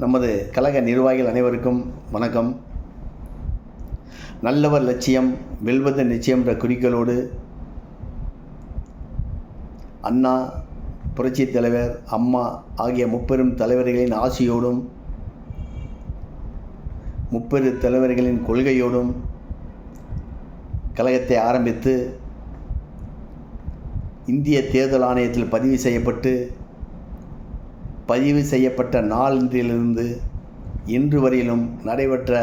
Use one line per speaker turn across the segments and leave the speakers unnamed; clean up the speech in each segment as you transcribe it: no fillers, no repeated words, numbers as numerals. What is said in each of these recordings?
நமது கழக நிர்வாகிகள் அனைவருக்கும் வணக்கம். நல்லவர் லட்சியம் வெல்வது நிச்சயம் என்ற குறிக்கோளோடு அண்ணா, புரட்சித் தலைவர், அம்மா ஆகிய முப்பெரும் தலைவர்களின் ஆசியோடும் முப்பெரு தலைவர்களின் கொள்கையோடும் கழகத்தை ஆரம்பித்து இந்திய தேர்தல் ஆணையத்தில் பதிவு செய்யப்பட்ட நாளிலிருந்து இன்று வரையிலும் நடைபெற்ற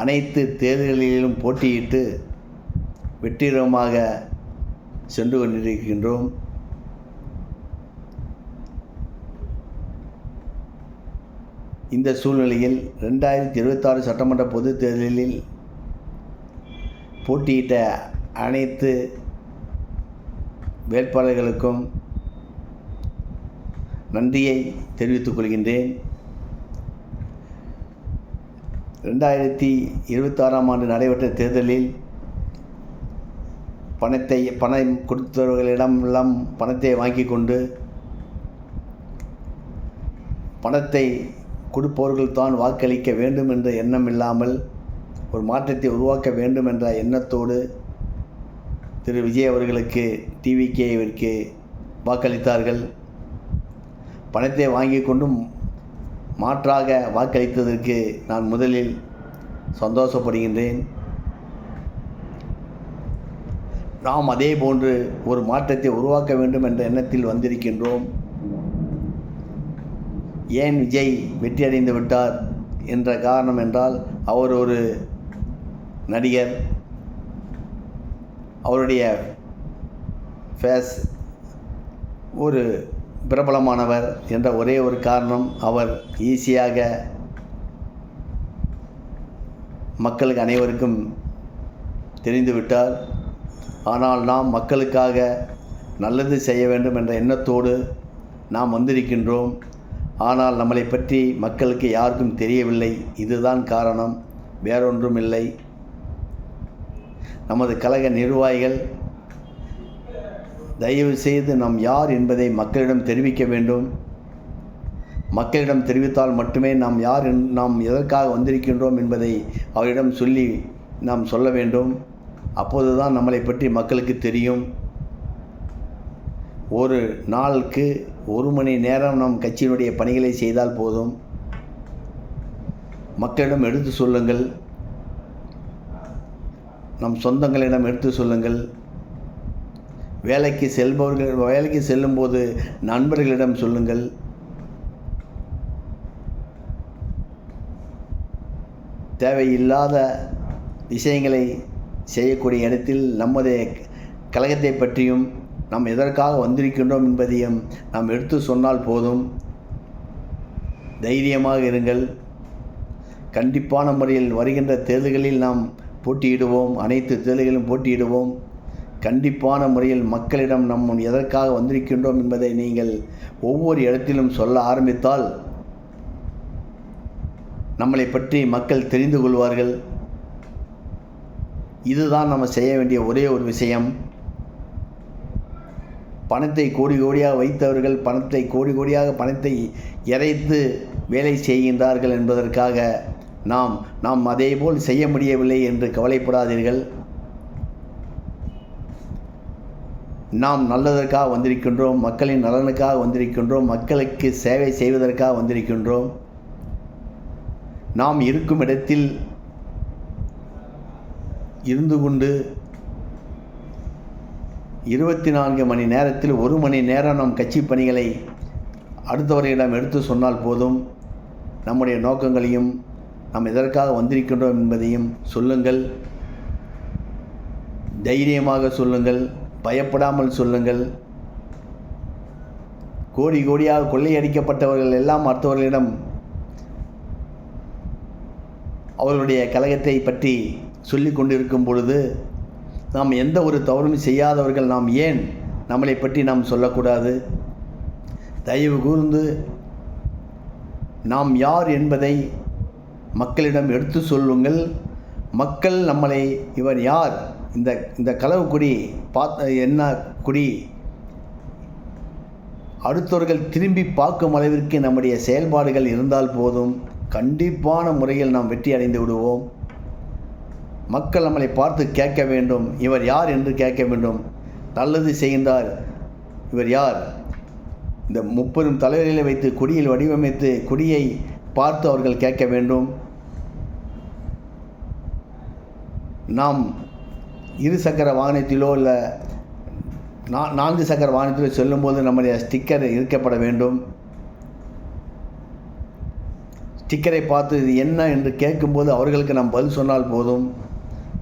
அனைத்து தேர்தல்களிலும் போட்டியிட்டு வெற்றிகரமாக சென்று கொண்டிருக்கின்றோம். இந்த சூழ்நிலையில் 2026 சட்டமன்ற பொதுத் தேர்தலில் போட்டியிட்ட அனைத்து வேட்பாளர்களுக்கும் நன்றியை தெரிவித்துக் கொள்கின்றேன். 2026ஆம் ஆண்டு நடைபெற்ற தேர்தலில் பணம் கொடுத்தவர்களிடமெல்லாம் பணத்தை வாங்கி கொண்டு பணத்தை கொடுப்பவர்கள் தான் வாக்களிக்க வேண்டும் என்ற எண்ணம் இல்லாமல் ஒரு மாற்றத்தை உருவாக்க வேண்டும் என்ற எண்ணத்தோடு திரு விஜய் அவர்களுக்கு டிவிகேவிற்கு வாக்களித்தார்கள். பணத்தை வாங்கி கொண்டும் மாற்றாக வாக்களித்ததற்கு நான் முதலில் சந்தோஷப்படுகின்றேன். நாம் அதே போன்று ஒரு மாற்றத்தை உருவாக்க வேண்டும் என்ற எண்ணத்தில் வந்திருக்கின்றோம். ஏன் விஜய் வெற்றி அடைந்து விட்டார் என்ற காரணம் என்றால், அவர் ஒரு நடிகர், அவருடைய ஃபேஸ் ஒரு பிரபலமானவர் என்ற ஒரே ஒரு காரணம், அவர் ஈஸியாக மக்களுக்கு அனைவருக்கும் தெரிந்துவிட்டார். ஆனால் நாம் மக்களுக்காக நல்லது செய்ய வேண்டும் என்ற எண்ணத்தோடு நாம் வந்திருக்கின்றோம். ஆனால் நம்மளை பற்றி மக்களுக்கு யாருக்கும் தெரியவில்லை. இதுதான் காரணம், வேறொன்றும் இல்லை. நமது கழக நிர்வாகிகள் தயவு செய்து நாம் யார் என்பதை மக்களிடம் தெரிவிக்க வேண்டும். மக்களிடம் தெரிவித்தால் மட்டுமே நாம் யார், நாம் எதற்காக வந்திருக்கின்றோம் என்பதை அவரிடம் சொல்லி நாம் சொல்ல வேண்டும். அப்போதுதான் நம்மளை பற்றி மக்களுக்கு தெரியும். ஒரு நாளுக்கு 1 மணி நேரம் நம் கட்சியினுடைய பணிகளை செய்தால் போதும். மக்களிடம் எடுத்து சொல்லுங்கள், நம் சொந்தங்களிடம் எடுத்து சொல்லுங்கள். வேலைக்கு செல்லும்போது நண்பர்களிடம் சொல்லுங்கள். தேவையில்லாத விஷயங்களை செய்யக்கூடிய இடத்தில் நமது கழகத்தை பற்றியும் நாம் எதற்காக வந்திருக்கின்றோம் என்பதையும் நாம் எடுத்து சொன்னால் போதும். தைரியமாக இருங்கள். கண்டிப்பான முறையில் வருகின்ற தேர்தல்களில் நாம் போட்டியிடுவோம். அனைத்து தேர்தல்களிலும் போட்டியிடுவோம். கண்டிப்பான முறையில் மக்களிடம் நாம் எதற்காக வந்திருக்கின்றோம் என்பதை நீங்கள் ஒவ்வொரு இடத்திலும் சொல்ல ஆரம்பித்தால் நம்மளை பற்றி மக்கள் தெரிந்து கொள்வார்கள். இதுதான் நம்ம செய்ய வேண்டிய ஒரே ஒரு விஷயம். பணத்தை கோடி கோடியாக வைத்தவர்கள் பணத்தை இறைத்து வேலை செய்கின்றார்கள் என்பதற்காக நாம் அதேபோல் செய்ய முடியவில்லை என்று கவலைப்படாதீர்கள். நாம் நல்லதற்காக வந்திருக்கின்றோம், மக்களின் நலனுக்காக வந்திருக்கின்றோம், மக்களுக்கு சேவை செய்வதற்காக வந்திருக்கின்றோம். நாம் இருக்கும் இடத்தில் இருந்து கொண்டு 24 மணி நேரத்தில் 1 மணி நேரம் நம் கட்சி பணிகளை அடுத்தவர்களிடம் எடுத்து சொன்னால் போதும். நம்முடைய நோக்கங்களையும் நாம் எதற்காக வந்திருக்கின்றோம் என்பதையும் சொல்லுங்கள். தைரியமாக சொல்லுங்கள், பயப்படாமல் சொல்லுங்கள். கோடி கோடியாக கொள்ளையடிக்கப்பட்டவர்கள் எல்லாம் மற்றவர்களிடம் அவர்களுடைய கழகத்தை பற்றி சொல்லி கொண்டிருக்கும் பொழுது, நாம் எந்த ஒரு தவறும் செய்யாதவர்கள் நாம் ஏன் நம்மளை பற்றி நாம் சொல்லக்கூடாது? தயவு கூர்ந்து நாம் யார் என்பதை மக்களிடம் எடுத்து சொல்லுங்கள். மக்கள் நம்மளை இவர் யார், இந்த களவு குடி என்ன குடி அடுத்தவர்கள் திரும்பி பார்க்கும் அளவிற்கு நம்முடைய செயல்பாடுகள் இருந்தால் போதும், கண்டிப்பான முறையில் நாம் வெற்றி அடைந்து விடுவோம். மக்கள் நம்மளை பார்த்து கேட்க வேண்டும், இவர் யார் என்று கேட்க வேண்டும். நல்லது செய்கின்றார், இவர் யார்? இந்த 30 தலைவர்களை வைத்து கொடியில் வடிவமைத்து கொடியை பார்த்து அவர்கள் கேட்க வேண்டும். நாம் 2 சக்கர வாகனத்திலோ இல்லை 4 சக்கர வாகனத்திலோ செல்லும்போது நம்முடைய ஸ்டிக்கர் இருக்கப்பட வேண்டும். ஸ்டிக்கரை பார்த்து இது என்ன என்று கேட்கும்போது அவர்களுக்கு நாம் பதில் சொன்னால் போதும்.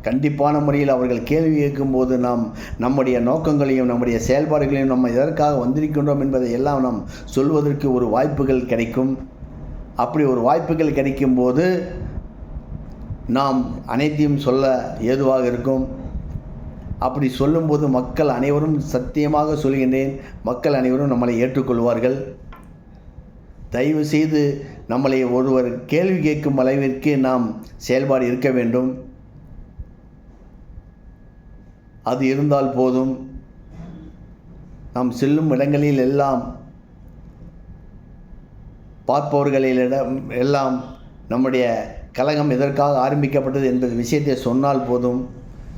கண்டிப்பான முறையில் அவர்கள் கேள்வி கேட்கும்போது நாம் நம்முடைய நோக்கங்களையும் நம்முடைய செயல்பாடுகளையும் நம்ம எதற்காக வந்திருக்கின்றோம் என்பதை எல்லாம் நாம் சொல்வதற்கு ஒரு வாய்ப்புகள் கிடைக்கும். அப்படி ஒரு வாய்ப்புகள் கிடைக்கும்போது நாம் அனைத்தையும் சொல்ல ஏதுவாக இருக்கும். அப்படி சொல்லும்போது மக்கள் அனைவரும், சத்தியமாக சொல்கின்றேன், மக்கள் அனைவரும் நம்மளை ஏற்றுக்கொள்வார்கள். தயவு செய்து நம்மளை ஒருவர் கேள்வி கேட்கும் அளவிற்கு நாம் செயல்பாடு இருக்க வேண்டும். அது இருந்தால் போதும். நாம் செல்லும் இடங்களில் எல்லாம் பார்ப்பவர்களிடம் எல்லாம் நம்முடைய கழகம் எதற்காக ஆரம்பிக்கப்பட்டது என்பது விஷயத்தை சொன்னால் போதும்.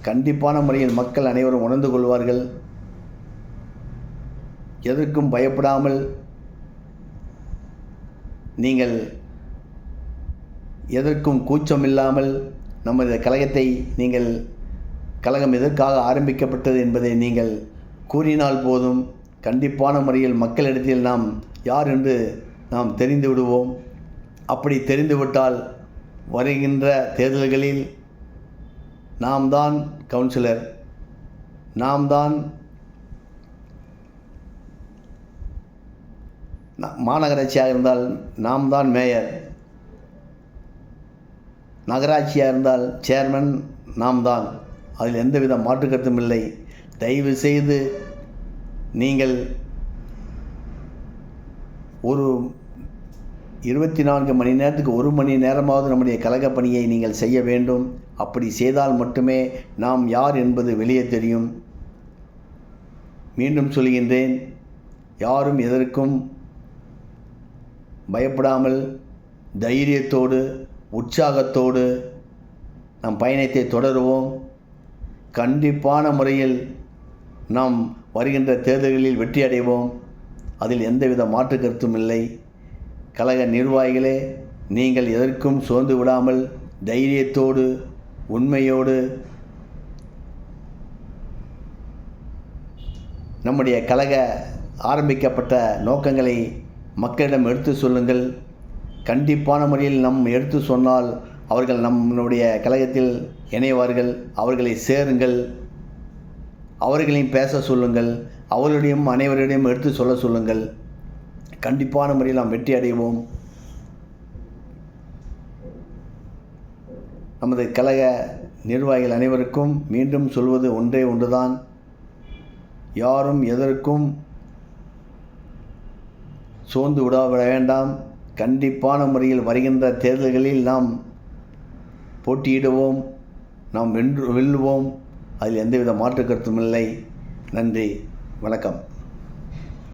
கண்டிப்பான முறையில் மக்கள் அனைவரும் உணர்ந்து கொள்வார்கள். எதற்கும் பயப்படாமல் நீங்கள் எதற்கும் கூச்சமில்லாமல் நமது கழகத்தை நீங்கள் கழகம் எதற்காக ஆரம்பிக்கப்பட்டது என்பதை நீங்கள் கூறினால் போதும். கண்டிப்பான முறையில் மக்களிடத்தில் நாம் யார் என்று நாம் தெரிந்து விடுவோம். அப்படி தெரிந்துவிட்டால் வருகின்ற தேர்தல்களில் நாம் தான் கவுன்சிலர், நாம் தான் மாநகராட்சியாக இருந்தால் நாம் தான் மேயர், நகராட்சியாக இருந்தால் சேர்மன் நாம் தான். அதில் எந்தவித மாற்று கருத்தும் இல்லை. தயவு செய்து நீங்கள் ஒரு 24 மணி நேரத்துக்கு 1 மணி நேரமாவது நம்முடைய கழக பணியை நீங்கள் செய்ய வேண்டும். அப்படி செய்தால் மட்டுமே நாம் யார் என்பது வெளியே தெரியும். மீண்டும் சொல்கின்றேன், யாரும் எதற்கும் பயப்படாமல் தைரியத்தோடு உற்சாகத்தோடு நம் பயணத்தை தொடருவோம். கண்டிப்பான முறையில் நாம் வருகின்ற தேர்தல்களில் வெற்றி அடைவோம். அதில் எந்தவித மாற்று கருத்தும் இல்லை. கழக நிர்வாகிகளே, நீங்கள் எதற்கும் சோர்ந்து விடாமல் தைரியத்தோடு உண்மையோடு நம்முடைய கழக ஆரம்பிக்கப்பட்ட நோக்கங்களை மக்களிடம் எடுத்து சொல்லுங்கள். கண்டிப்பான முறையில் எடுத்து சொன்னால் அவர்கள் நம்முடைய கழகத்தில் இணைவார்கள். அவர்களை சேருங்கள், அவர்களையும் பேச சொல்லுங்கள், அவர்களுடையும் அனைவரிடையும் எடுத்து சொல்ல சொல்லுங்கள். கண்டிப்பான முறையில் நாம் வெற்றி அடைவோம். நமது கழக நிர்வாகிகள் அனைவருக்கும் மீண்டும் சொல்வது ஒன்றே ஒன்றுதான், யாரும் எதற்கும் சோர்ந்து விட வேண்டாம். கண்டிப்பான முறையில் வருகின்ற தேர்தல்களில் நாம் போட்டியிடுவோம், நாம் வெல்லுவோம். அதில் எந்தவித மாற்று கருத்தும் இல்லை. நன்றி, வணக்கம்.